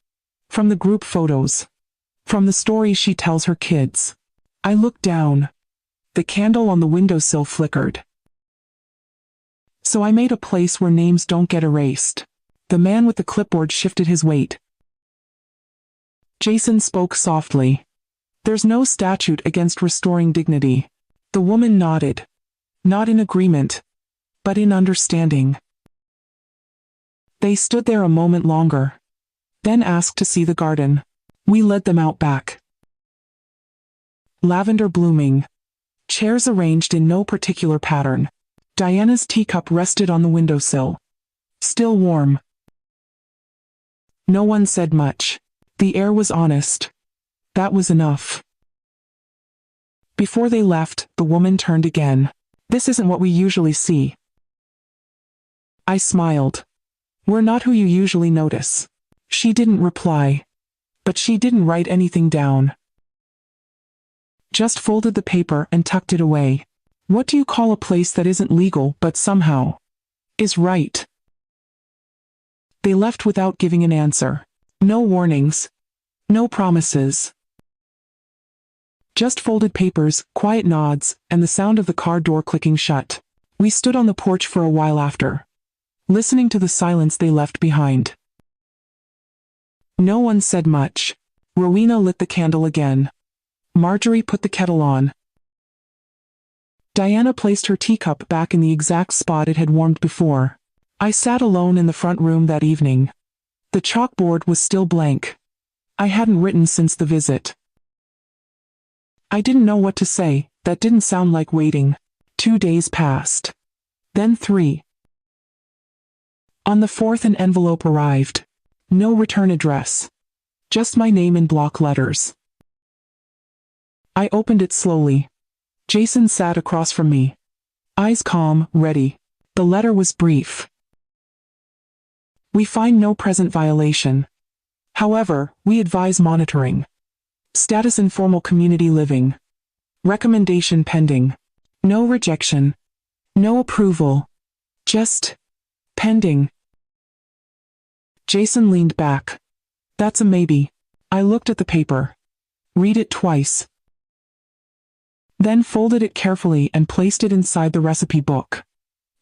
From the group photos. From the stories she tells her kids. I looked down. The candle on the windowsill flickered. So I made a place where names don't get erased. The man with the clipboard shifted his weight. Jason spoke softly. There's no statute against restoring dignity. The woman nodded. Not in agreement, but in understanding. They stood there a moment longer. Then asked to see the garden. We led them out back. Lavender blooming. Chairs arranged in no particular pattern. Diana's teacup rested on the windowsill. Still warm. No one said much. The air was honest. That was enough. Before they left, the woman turned again. This isn't what we usually see. I smiled. We're not who you usually notice. She didn't reply. But she didn't write anything down. Just folded the paper and tucked it away. What do you call a place that isn't legal but somehow is right? They left without giving an answer. No warnings. No promises. Just folded papers, quiet nods, and the sound of the car door clicking shut. We stood on the porch for a while after, listening to the silence they left behind. No one said much. Rowena lit the candle again. Marjorie put the kettle on. Diana placed her teacup back in the exact spot it had warmed before. I sat alone in the front room that evening. The chalkboard was still blank. I hadn't written since the visit. I didn't know what to say. That didn't sound like waiting. 2 days passed. Then 3. On the 4th an envelope arrived. No return address. Just my name in block letters. I opened it slowly. Jason sat across from me. Eyes calm, ready. The letter was brief. We find no present violation. However, we advise monitoring. Status informal community living. Recommendation pending. No rejection. No approval. Just pending. Jason leaned back. That's a maybe. I looked at the paper. Read it twice. Then folded it carefully and placed it inside the recipe book.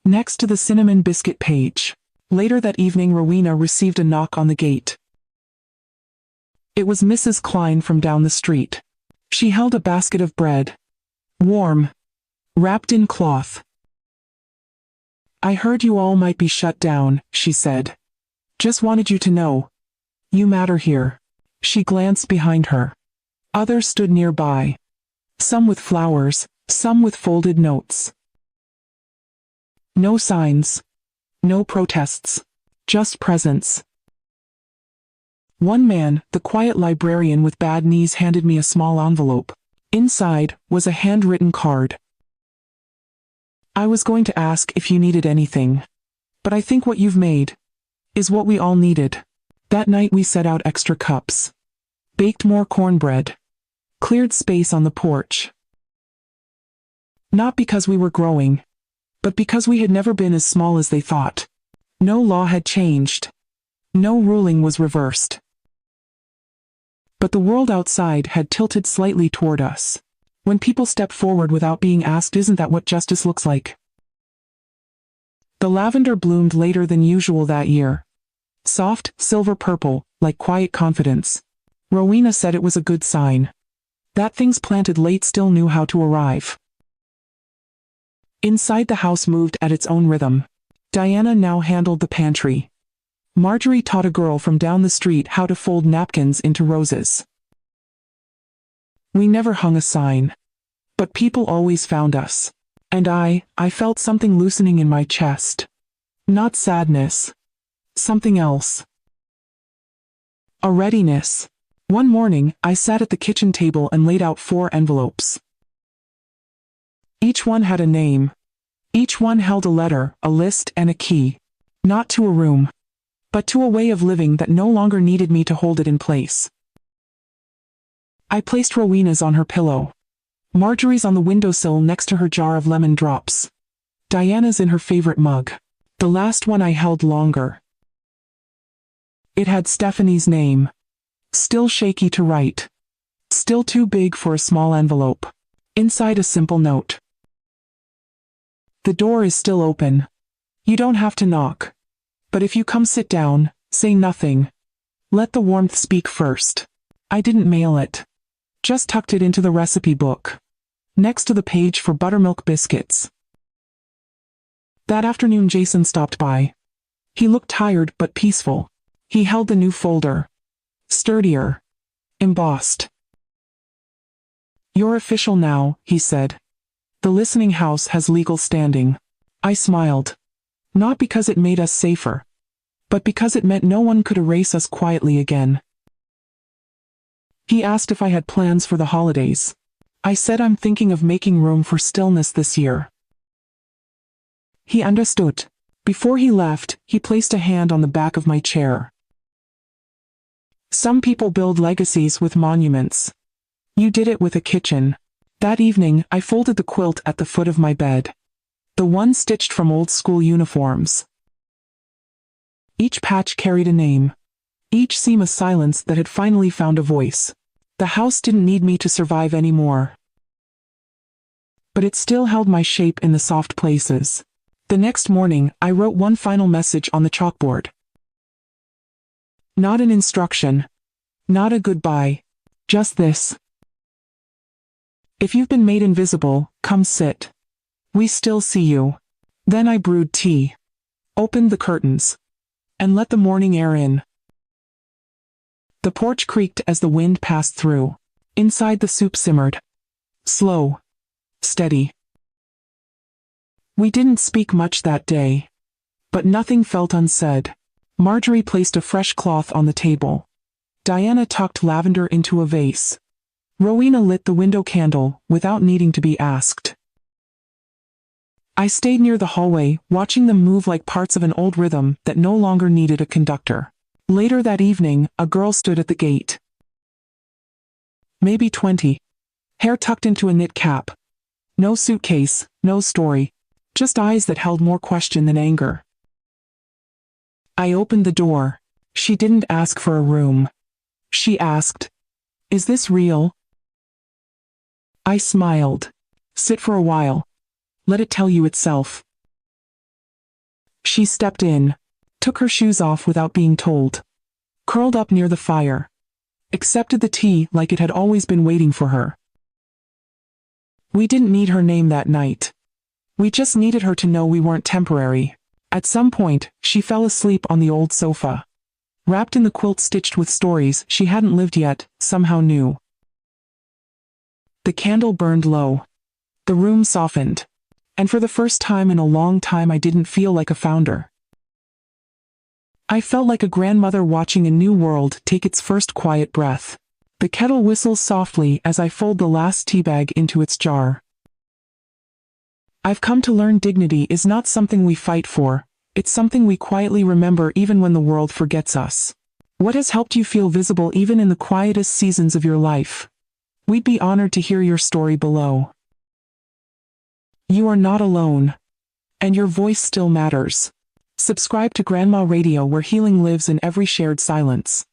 Next to the cinnamon biscuit page. Later that evening Rowena received a knock on the gate. It was Mrs. Klein from down the street. She held a basket of bread. Warm. Wrapped in cloth. I heard you all might be shut down, she said. Just wanted you to know. You matter here. She glanced behind her. Others stood nearby. Some with flowers, some with folded notes. No signs. No protests. Just presence. One man, the quiet librarian with bad knees, handed me a small envelope. Inside was a handwritten card. I was going to ask if you needed anything. But I think what you've made is what we all needed. That night we set out extra cups. Baked more cornbread. Cleared space on the porch. Not because we were growing, but because we had never been as small as they thought. No law had changed. No ruling was reversed. But the world outside had tilted slightly toward us. When people step forward without being asked, isn't that what justice looks like? The lavender bloomed later than usual that year. Soft, silver purple, like quiet confidence. Rowena said it was a good sign. That things planted late still knew how to arrive. Inside the house moved at its own rhythm. Diana now handled the pantry. Marjorie taught a girl from down the street how to fold napkins into roses. We never hung a sign. But people always found us. And I felt something loosening in my chest. Not sadness. Something else. A readiness. One morning, I sat at the kitchen table and laid out 4 envelopes. Each one had a name. Each one held a letter, a list, and a key. Not to a room, but to a way of living that no longer needed me to hold it in place. I placed Rowena's on her pillow. Marjorie's on the windowsill next to her jar of lemon drops. Diana's in her favorite mug. The last one I held longer. It had Stephanie's name. Still shaky to write. Still too big for a small envelope. Inside a simple note. The door is still open. You don't have to knock. But if you come, sit down, say nothing. Let the warmth speak first. I didn't mail it. Just tucked it into the recipe book. Next to the page for buttermilk biscuits. That afternoon Jason stopped by. He looked tired but peaceful. He held the new folder. Sturdier. Embossed. You're official now, he said. The listening house has legal standing. I smiled. Not because it made us safer, but because it meant no one could erase us quietly again. He asked if I had plans for the holidays. I said I'm thinking of making room for stillness this year. He understood. Before he left, he placed a hand on the back of my chair. Some people build legacies with monuments. You did it with a kitchen. That evening, I folded the quilt at the foot of my bed. The one stitched from old school uniforms. Each patch carried a name. Each seam a silence that had finally found a voice. The house didn't need me to survive anymore. But it still held my shape in the soft places. The next morning, I wrote one final message on the chalkboard. Not an instruction. Not a goodbye. Just this. If you've been made invisible, come sit. We still see you. Then I brewed tea. Opened the curtains. And let the morning air in. The porch creaked as the wind passed through. Inside the soup simmered. Slow. Steady. We didn't speak much that day. But nothing felt unsaid. Marjorie placed a fresh cloth on the table. Diana tucked lavender into a vase. Rowena lit the window candle, without needing to be asked. I stayed near the hallway, watching them move like parts of an old rhythm that no longer needed a conductor. Later that evening, a girl stood at the gate. Maybe 20. Hair tucked into a knit cap. No suitcase, no story. Just eyes that held more question than anger. I opened the door. She didn't ask for a room. She asked, "Is this real?" I smiled. "Sit for a while. Let it tell you itself." She stepped in, took her shoes off without being told, curled up near the fire, accepted the tea like it had always been waiting for her. We didn't need her name that night. We just needed her to know we weren't temporary. At some point, she fell asleep on the old sofa, wrapped in the quilt stitched with stories she hadn't lived yet, somehow new. The candle burned low. The room softened. And for the first time in a long time I didn't feel like a founder. I felt like a grandmother watching a new world take its first quiet breath. The kettle whistles softly as I fold the last tea bag into its jar. I've come to learn dignity is not something we fight for, it's something we quietly remember even when the world forgets us. What has helped you feel visible even in the quietest seasons of your life? We'd be honored to hear your story below. You are not alone. And your voice still matters. Subscribe to Grandma Radio, where healing lives in every shared silence.